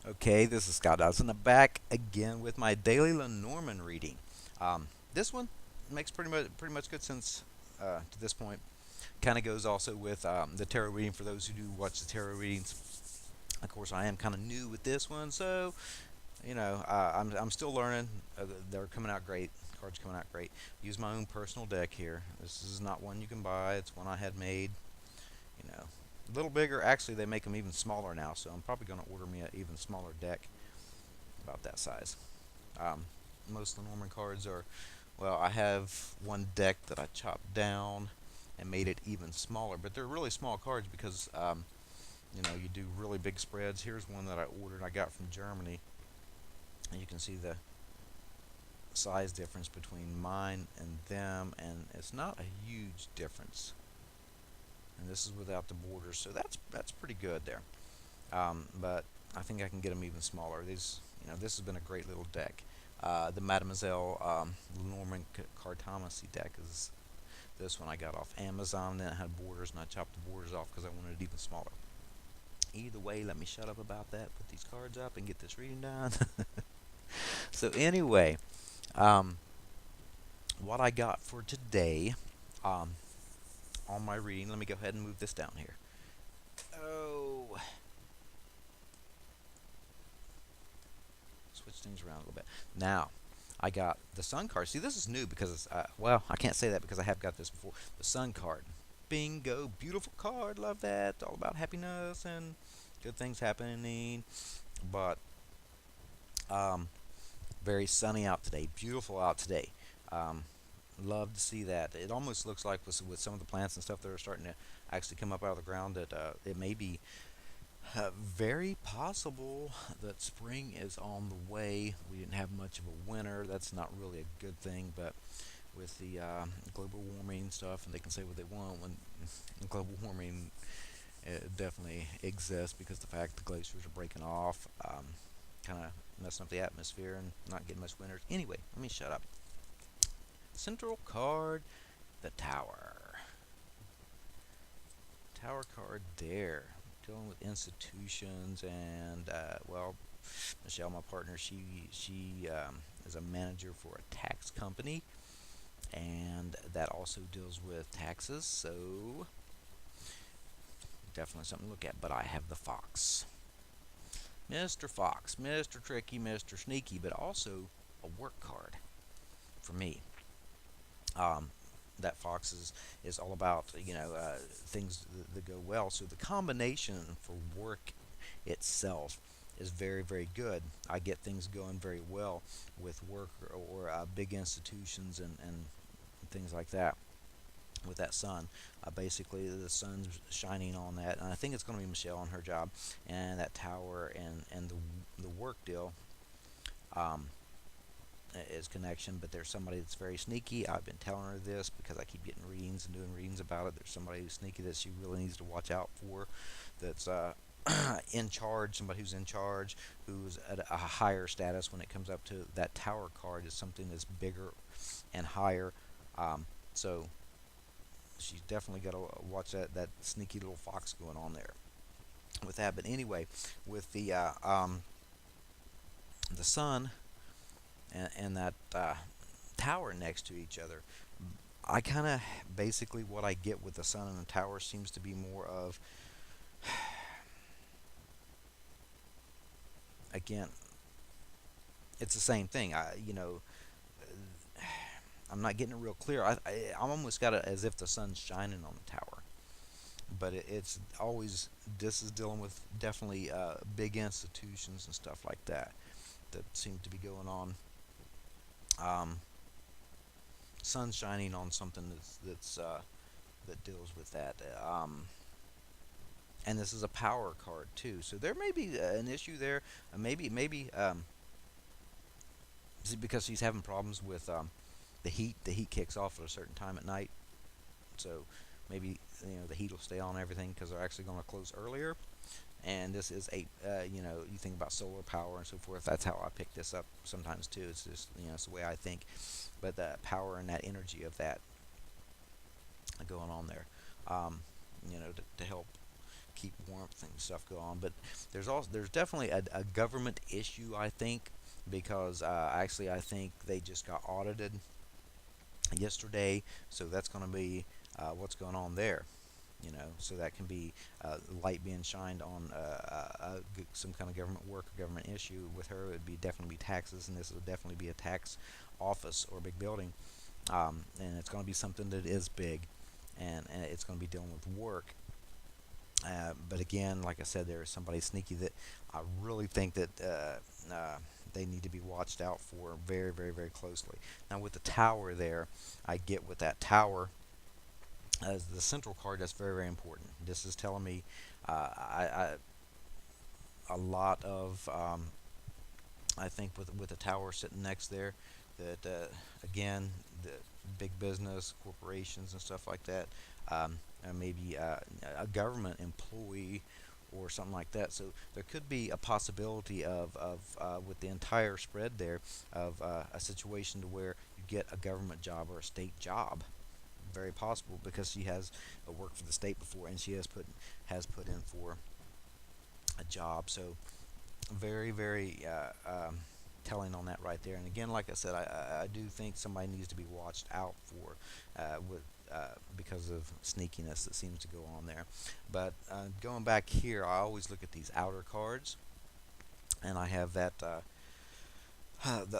Okay, this is Scott Dodson. I'm back again with my daily Lenormand reading. This one makes pretty much good sense to this point. Kind of goes also with the tarot reading for those who do watch the tarot readings. Of course, I am kind of new with this one, so I'm still learning. They're coming out great. Cards coming out great. Use my own personal deck here. This is not one you can buy. It's one I had made. A little bigger. Actually, they make them even smaller now, so I'm probably going to order me an even smaller deck, about that size. Um, Most Lenormand cards are, well, I have one deck that I chopped down and made it even smaller, but they're really small cards because, you do really big spreads. Here's one that I ordered, I got from Germany, and you can see the size difference between mine and them, and it's not a huge difference. And this is without the borders, so that's pretty good there. But I think I can get them even smaller. This has been a great little deck. The Mademoiselle Lenormand Cartomancy deck is this one I got off Amazon. Then it had borders, and I chopped the borders off because I wanted it even smaller. Either way, let me shut up about that. Put these cards up and get this reading done. So anyway, um, what I got for today um, on my reading. Let me go ahead and move this down here. Oh, switch things around a little bit. Now, I got the Sun card. See, this is new because well, I can't say that because I have got this before. The Sun card. Bingo. Beautiful card. Love that. All about happiness and good things happening. But, um, very sunny out today. Beautiful out today. Um, Love to see that. It almost looks like with some of the plants and stuff that are starting to actually come up out of the ground that it may be very possible that spring is on the way. We didn't have much of a winter. That's not really a good thing, but with the global warming stuff, and they can say what they want when global warming definitely exists because the fact the glaciers are breaking off, kind of messing up the atmosphere and not getting much winters. Anyway, let me shut up. Central card, the Tower. Tower card there. Dealing with institutions and well, Michelle, my partner, she is a manager for a tax company, and that also deals with taxes. So definitely something to look at. But I have the Fox, Mr. Fox, Mr. Tricky, Mr. Sneaky, but also a work card for me. Um, that Fox is all about things that go well. So the combination for work itself is very, very good. I get things going very well with work or big institutions and things like that. With that sun, basically the sun's shining on that, and I think it's going to be Michelle on her job, and that tower and the work deal. Um, is connection, but there's somebody that's very sneaky. I've been telling her this because I keep getting readings and doing readings about it. There's somebody who's sneaky that she really needs to watch out for, that's in charge, somebody who's in charge, who's at a higher status when it comes up to that Tower card is something that's bigger and higher. So she's definitely got to watch that sneaky little fox going on there with that. But anyway, with the sun and that tower next to each other. I kind of basically what I get with the sun and the tower seems to be more of, again, it's the same thing. I'm not getting it real clear. I almost got it as if the sun's shining on the tower, but it's always, this is dealing with definitely big institutions and stuff like that that seem to be going on. Um, Sun shining on something that deals with that. And this is a power card too, so there may be an issue there. Maybe because he's having problems with the heat. The heat kicks off at a certain time at night, so maybe the heat will stay on everything because they're actually going to close earlier. And this is you think about solar power and so forth. That's how I pick this up sometimes too. It's just it's the way I think, but the power and that energy of that going on there, to help keep warmth and stuff go on. But there's definitely a government issue, I think, because actually I think they just got audited yesterday, so that's going to be what's going on there. So that can be light being shined on some kind of government work or government issue. With her, it would be definitely be taxes, and this would definitely be a tax office or a big building, and it's going to be something that is big, and it's going to be dealing with work. But again, like I said, there is somebody sneaky that I really think that they need to be watched out for very, very, very closely. Now, with the tower there, I get with that tower as the central card. That's very, very important. This is telling me a lot of I think with the tower sitting next there, that again, the big business corporations and stuff like that, maybe a government employee or something like that. So there could be a possibility of with the entire spread there, of a situation to where you get a government job or a state job. Very possible, because she has worked for the state before, and she has put in for a job. So very, very telling on that right there. And again, like I said, I do think somebody needs to be watched out for with because of sneakiness that seems to go on there. But going back here, I always look at these outer cards, and I have that the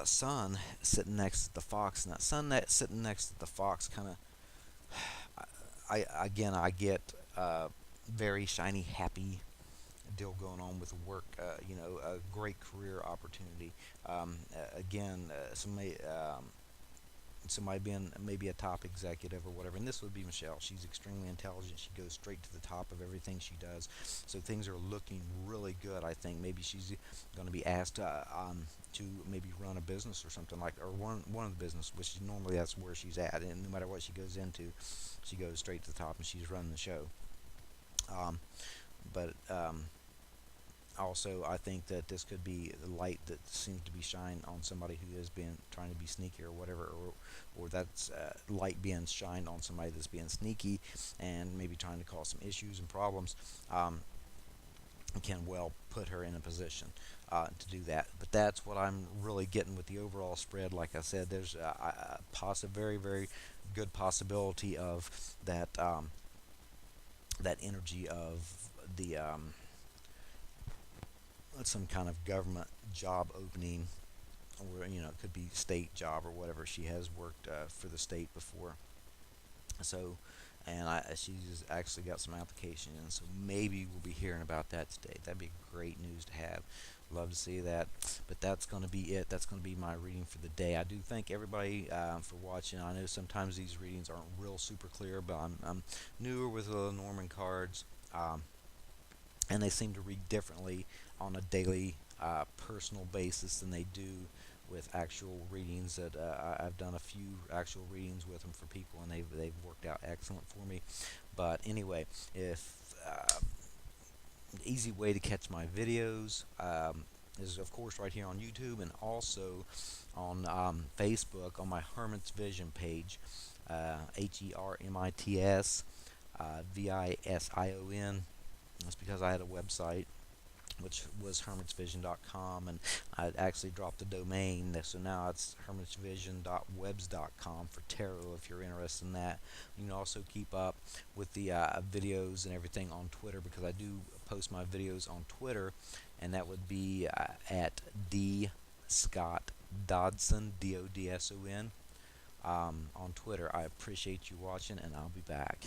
sun sitting next to the fox, and that sun that sitting next to the fox kind of, I get very shiny, happy deal going on with work. A great career opportunity. Again, somebody being maybe a top executive or whatever, and this would be Michelle. She's extremely intelligent. She goes straight to the top of everything she does, so things are looking really good. I think maybe she's going to be asked to maybe run a business or something like, or one of the business, which normally that's where she's at, and no matter what she goes into, she goes straight to the top, and she's running the show. But also, I think that this could be the light that seems to be shined on somebody who is being trying to be sneaky or whatever, or that's light being shined on somebody that's being sneaky and maybe trying to cause some issues and problems. Can well put her in a position to do that. But that's what I'm really getting with the overall spread. Like I said, there's a very, very good possibility of that that energy of the some kind of government job opening, or it could be state job or whatever. She has worked for the state before, so, and she's actually got some application in, so maybe we'll be hearing about that today. That'd be great news to have. Love to see that. But that's going to be it. That's going to be my reading for the day. I do thank everybody for watching. I know sometimes these readings aren't real super clear, but I'm newer with the Lenormand cards. And they seem to read differently on a daily personal basis than they do with actual readings. That I've done a few actual readings with them for people, and they've worked out excellent for me. But anyway, if the easy way to catch my videos is, of course, right here on YouTube, and also on Facebook on my Hermit's Vision page, HERMITS VISION. That's because I had a website, which was hermitsvision.com, and I actually dropped the domain, so now it's hermitsvision.webs.com for tarot, if you're interested in that. You can also keep up with the videos and everything on Twitter, because I do post my videos on Twitter, and that would be at D Scott Dodson, DODSON, on Twitter. I appreciate you watching, and I'll be back.